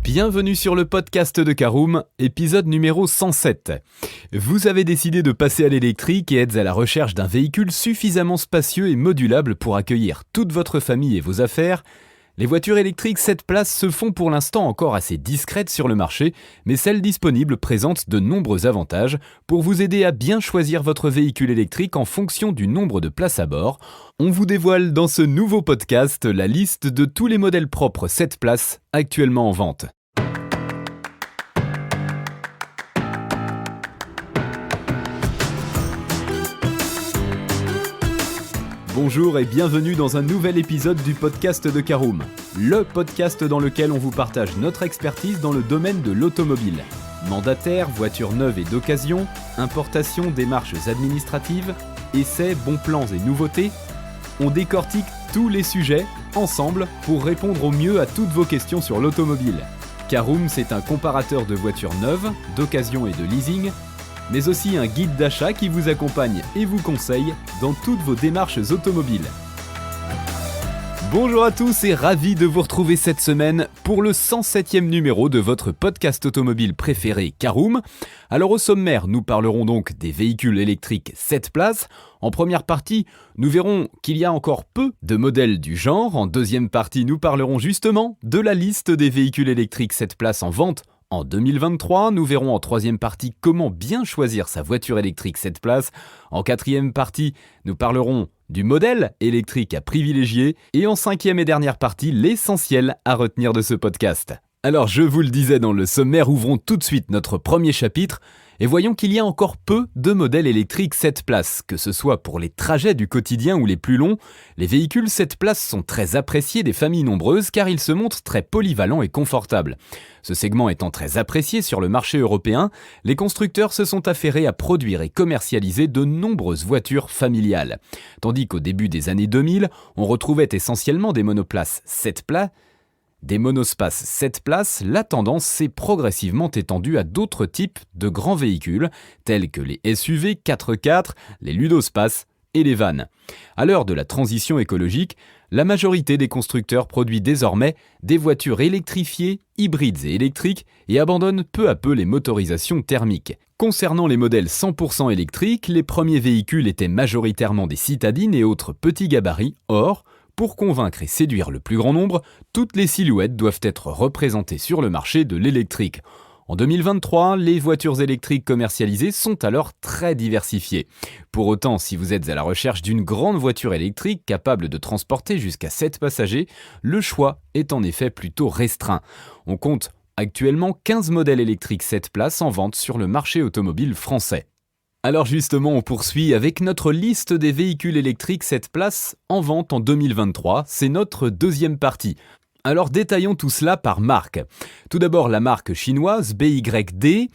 Bienvenue sur le podcast de Caroom, épisode numéro 107. Vous avez décidé de passer à l'électrique et êtes à la recherche d'un véhicule suffisamment spacieux et modulable pour accueillir toute votre famille et vos affaires. Les voitures électriques 7 places se font pour l'instant encore assez discrètes sur le marché, mais celles disponibles présentent de nombreux avantages pour vous aider à bien choisir votre véhicule électrique en fonction du nombre de places à bord. On vous dévoile dans ce nouveau podcast la liste de tous les modèles propres 7 places actuellement en vente. Bonjour et bienvenue dans un nouvel épisode du podcast de Caroom, le podcast dans lequel on vous partage notre expertise dans le domaine de l'automobile. Mandataire, voitures neuves et d'occasion, importation, démarches administratives, essais, bons plans et nouveautés, on décortique tous les sujets ensemble pour répondre au mieux à toutes vos questions sur l'automobile. Caroom, c'est un comparateur de voitures neuves, d'occasion et de leasing, mais aussi un guide d'achat qui vous accompagne et vous conseille dans toutes vos démarches automobiles. Bonjour à tous et ravi de vous retrouver cette semaine pour le 107e numéro de votre podcast automobile préféré Caroom. Alors au sommaire, nous parlerons donc des véhicules électriques 7 places. En première partie, nous verrons qu'il y a encore peu de modèles du genre. En deuxième partie, nous parlerons justement de la liste des véhicules électriques 7 places en vente en 2023, nous verrons en troisième partie comment bien choisir sa voiture électrique 7 places. En quatrième partie, nous parlerons du modèle électrique à privilégier. Et en cinquième et dernière partie, l'essentiel à retenir de ce podcast. Alors je vous le disais dans le sommaire, ouvrons tout de suite notre premier chapitre et voyons qu'il y a encore peu de modèles électriques 7 places. Que ce soit pour les trajets du quotidien ou les plus longs, les véhicules 7 places sont très appréciés des familles nombreuses car ils se montrent très polyvalents et confortables. Ce segment étant très apprécié sur le marché européen, les constructeurs se sont affairés à produire et commercialiser de nombreuses voitures familiales. Tandis qu'au début des années 2000, on retrouvait essentiellement des monoplaces 7 places, des monospaces 7 places, la tendance s'est progressivement étendue à d'autres types de grands véhicules, tels que les SUV 4x4, les ludospaces et les vannes. À l'heure de la transition écologique, la majorité des constructeurs produit désormais des voitures électrifiées, hybrides et électriques et abandonnent peu à peu les motorisations thermiques. Concernant les modèles 100% électriques, les premiers véhicules étaient majoritairement des citadines et autres petits gabarits. Or, pour convaincre et séduire le plus grand nombre, toutes les silhouettes doivent être représentées sur le marché de l'électrique. En 2023, les voitures électriques commercialisées sont alors très diversifiées. Pour autant, si vous êtes à la recherche d'une grande voiture électrique capable de transporter jusqu'à 7 passagers, le choix est en effet plutôt restreint. On compte actuellement 15 modèles électriques 7 places en vente sur le marché automobile français. Alors justement, on poursuit avec notre liste des véhicules électriques 7 places en vente en 2023. C'est notre deuxième partie. Alors détaillons tout cela par marque. Tout d'abord la marque chinoise BYD,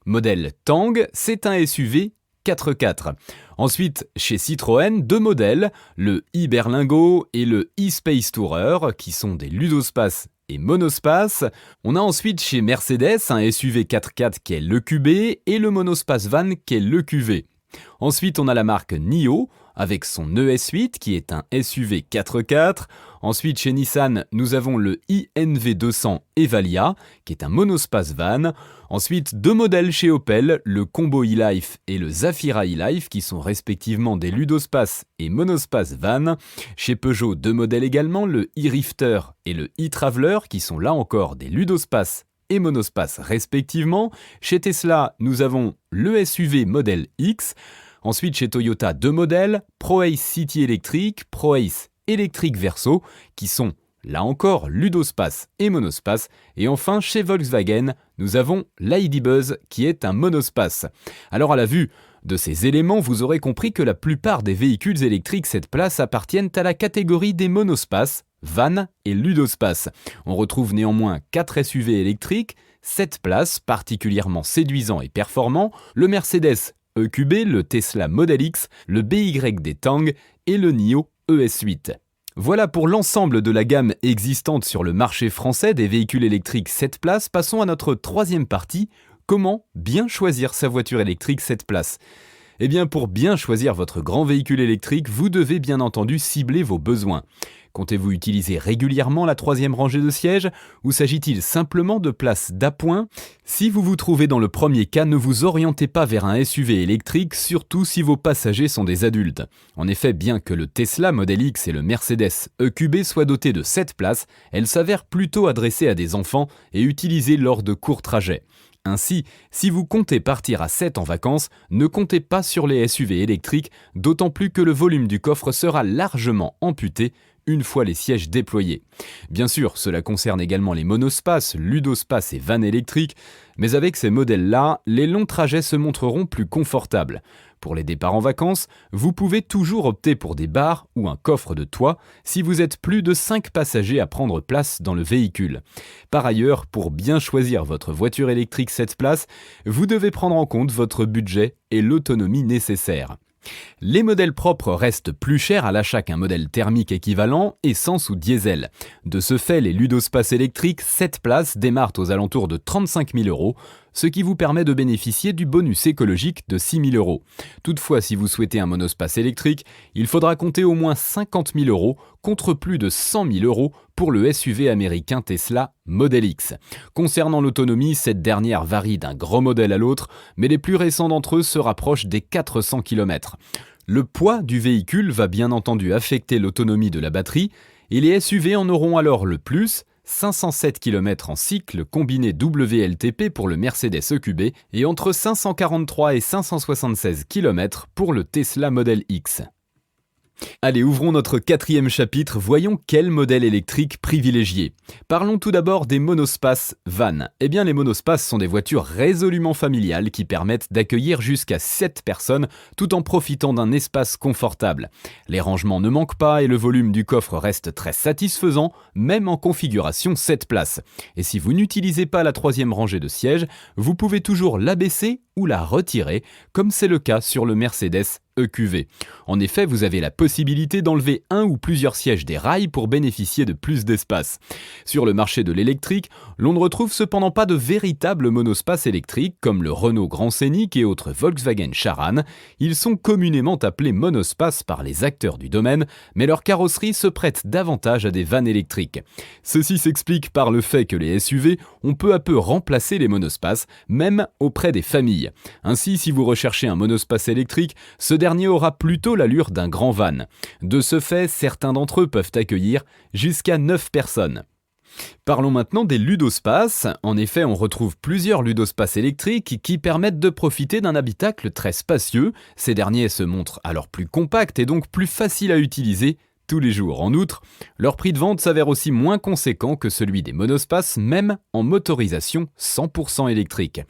modèle Tang, c'est un SUV 4x4. Ensuite, chez Citroën, deux modèles, le e-Berlingo et le e-Space Tourer, qui sont des ludospaces et monospace. On a ensuite chez Mercedes un SUV 4x4 qui est l'EQB et le monospace van qui est l'EQV. Ensuite, on a la marque NIO avec son ES8 qui est un SUV 4x4. Ensuite, chez Nissan, nous avons le iNV200 Evalia qui est un monospace van. Ensuite, deux modèles chez Opel, le Combo e-Life et le Zafira e-Life qui sont respectivement des ludospaces et monospaces van. Chez Peugeot, deux modèles également, le e-Rifter et le e-Traveler qui sont là encore des ludospaces et monospaces respectivement. Chez Tesla, nous avons le SUV modèle X. Ensuite, chez Toyota, deux modèles, ProAce City Electric, ProAce Electric Verso, qui sont là encore ludospace et monospace. Et enfin, chez Volkswagen, nous avons l'ID Buzz, qui est un monospace. Alors à la vue de ces éléments, vous aurez compris que la plupart des véhicules électriques 7 places appartiennent à la catégorie des monospaces, van et ludospace. On retrouve néanmoins 4 SUV électriques, 7 places particulièrement séduisants et performants, le Mercedes EQB, le Tesla Model X, le BYD Tang et le NIO ES8. Voilà pour l'ensemble de la gamme existante sur le marché français des véhicules électriques 7 places. Passons à notre troisième partie, comment bien choisir sa voiture électrique 7 places. Eh bien, pour bien choisir votre grand véhicule électrique, vous devez bien entendu cibler vos besoins. Comptez-vous utiliser régulièrement la troisième rangée de sièges ou s'agit-il simplement de places d'appoint ? Si vous vous trouvez dans le premier cas, ne vous orientez pas vers un SUV électrique, surtout si vos passagers sont des adultes. En effet, bien que le Tesla Model X et le Mercedes EQB soient dotés de 7 places, elles s'avèrent plutôt adressées à des enfants et utilisées lors de courts trajets. Ainsi, si vous comptez partir à 7 en vacances, ne comptez pas sur les SUV électriques, d'autant plus que le volume du coffre sera largement amputé une fois les sièges déployés. Bien sûr, cela concerne également les monospaces, ludospaces et vannes électriques, mais avec ces modèles-là, les longs trajets se montreront plus confortables. Pour les départs en vacances, vous pouvez toujours opter pour des barres ou un coffre de toit si vous êtes plus de 5 passagers à prendre place dans le véhicule. Par ailleurs, pour bien choisir votre voiture électrique 7 places, vous devez prendre en compte votre budget et l'autonomie nécessaire. Les modèles propres restent plus chers à l'achat qu'un modèle thermique équivalent, essence ou diesel. De ce fait, les ludospaces électriques 7 places démarrent aux alentours de 35 000 €, ce qui vous permet de bénéficier du bonus écologique de 6 000 €. Toutefois, si vous souhaitez un monospace électrique, il faudra compter au moins 50 000 € contre plus de 100 000 € pour le SUV américain Tesla Model X. Concernant l'autonomie, cette dernière varie d'un gros modèle à l'autre, mais les plus récents d'entre eux se rapprochent des 400 km. Le poids du véhicule va bien entendu affecter l'autonomie de la batterie, et les SUV en auront alors le plus, 507 km en cycle combiné WLTP pour le Mercedes EQB et entre 543 et 576 km pour le Tesla Model X. Allez, ouvrons notre 4e chapitre, voyons quel modèle électrique privilégier. Parlons tout d'abord des monospaces van. Eh bien, les monospaces sont des voitures résolument familiales qui permettent d'accueillir jusqu'à 7 personnes tout en profitant d'un espace confortable. Les rangements ne manquent pas et le volume du coffre reste très satisfaisant, même en configuration 7 places. Et si vous n'utilisez pas la 3e rangée de sièges, vous pouvez toujours l'abaisser ou la retirer, comme c'est le cas sur le Mercedes EQV. En effet, vous avez la possibilité d'enlever un ou plusieurs sièges des rails pour bénéficier de plus d'espace. Sur le marché de l'électrique, l'on ne retrouve cependant pas de véritables monospaces électriques comme le Renault Grand Scénic et autres Volkswagen Charan. Ils sont communément appelés monospaces par les acteurs du domaine, mais leur carrosserie se prête davantage à des vannes électriques. Ceci s'explique par le fait que les SUV ont peu à peu remplacé les monospaces, même auprès des familles. Ainsi, si vous recherchez un monospace électrique, ce dernier aura plutôt l'allure d'un grand van. De ce fait, certains d'entre eux peuvent accueillir jusqu'à 9 personnes. Parlons maintenant des ludospaces. En effet, on retrouve plusieurs ludospaces électriques qui permettent de profiter d'un habitacle très spacieux. Ces derniers se montrent alors plus compacts et donc plus faciles à utiliser tous les jours. En outre, leur prix de vente s'avère aussi moins conséquent que celui des monospaces, même en motorisation 100% électrique.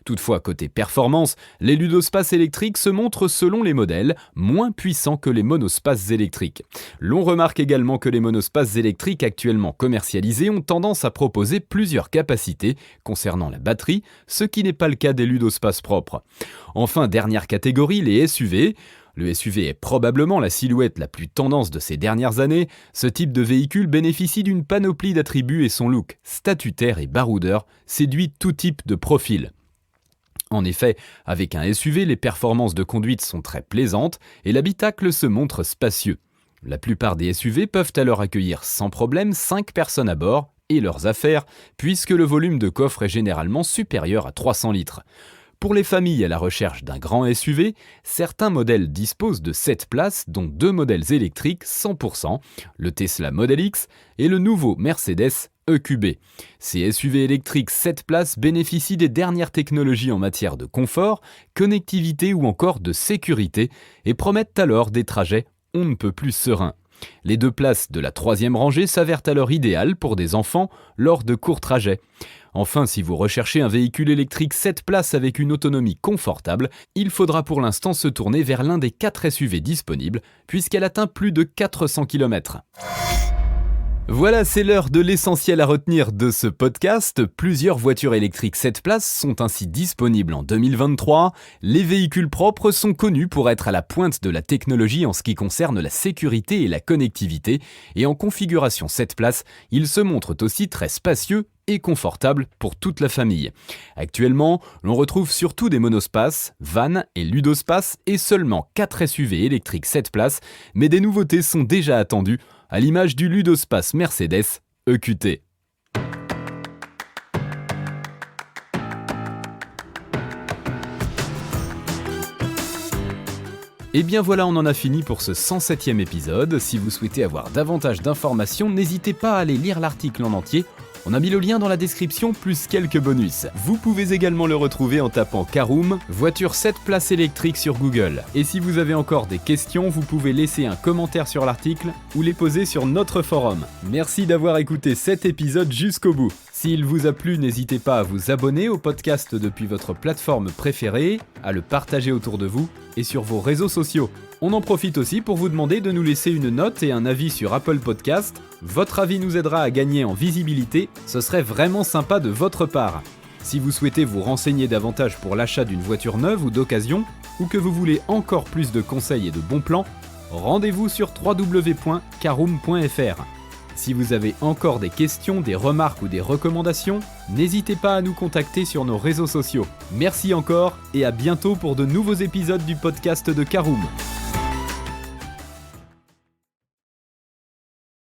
Toutefois, côté performance, les ludospaces électriques se montrent selon les modèles moins puissants que les monospaces électriques. L'on remarque également que les monospaces électriques actuellement commercialisés ont tendance à proposer plusieurs capacités concernant la batterie, ce qui n'est pas le cas des ludospaces propres. Enfin, dernière catégorie, les SUV. Le SUV est probablement la silhouette la plus tendance de ces dernières années. Ce type de véhicule bénéficie d'une panoplie d'attributs et son look statutaire et baroudeur séduit tout type de profil. En effet, avec un SUV, les performances de conduite sont très plaisantes et l'habitacle se montre spacieux. La plupart des SUV peuvent alors accueillir sans problème 5 personnes à bord et leurs affaires, puisque le volume de coffre est généralement supérieur à 300 litres. Pour les familles à la recherche d'un grand SUV, certains modèles disposent de 7 places, dont 2 modèles électriques 100%, le Tesla Model X et le nouveau Mercedes EQB. Ces SUV électriques 7 places bénéficient des dernières technologies en matière de confort, connectivité ou encore de sécurité et promettent alors des trajets on ne peut plus sereins. Les 2 places de la 3e rangée s'avèrent alors idéales pour des enfants lors de courts trajets. Enfin, si vous recherchez un véhicule électrique 7 places avec une autonomie confortable, il faudra pour l'instant se tourner vers l'un des 4 SUV disponibles, puisqu'elle atteint plus de 400 km. Voilà, c'est l'heure de l'essentiel à retenir de ce podcast. Plusieurs voitures électriques 7 places sont ainsi disponibles en 2023. Les véhicules propres sont connus pour être à la pointe de la technologie en ce qui concerne la sécurité et la connectivité. Et en configuration 7 places, ils se montrent aussi très spacieux et confortables pour toute la famille. Actuellement, l'on retrouve surtout des monospaces, vannes et ludospaces et seulement 4 SUV électriques 7 places, mais des nouveautés sont déjà attendues, à l'image du ludospace Mercedes EQT. Et bien voilà, on en a fini pour ce 107e épisode. Si vous souhaitez avoir davantage d'informations, n'hésitez pas à aller lire l'article en entier. On a mis le lien dans la description plus quelques bonus. Vous pouvez également le retrouver en tapant Caroom, voiture 7 places électrique sur Google. Et si vous avez encore des questions, vous pouvez laisser un commentaire sur l'article ou les poser sur notre forum. Merci d'avoir écouté cet épisode jusqu'au bout. S'il vous a plu, n'hésitez pas à vous abonner au podcast depuis votre plateforme préférée, à le partager autour de vous et sur vos réseaux sociaux. On en profite aussi pour vous demander de nous laisser une note et un avis sur Apple Podcast. Votre avis nous aidera à gagner en visibilité, ce serait vraiment sympa de votre part. Si vous souhaitez vous renseigner davantage pour l'achat d'une voiture neuve ou d'occasion, ou que vous voulez encore plus de conseils et de bons plans, rendez-vous sur www.caroom.fr. Si vous avez encore des questions, des remarques ou des recommandations, n'hésitez pas à nous contacter sur nos réseaux sociaux. Merci encore et à bientôt pour de nouveaux épisodes du podcast de Caroom.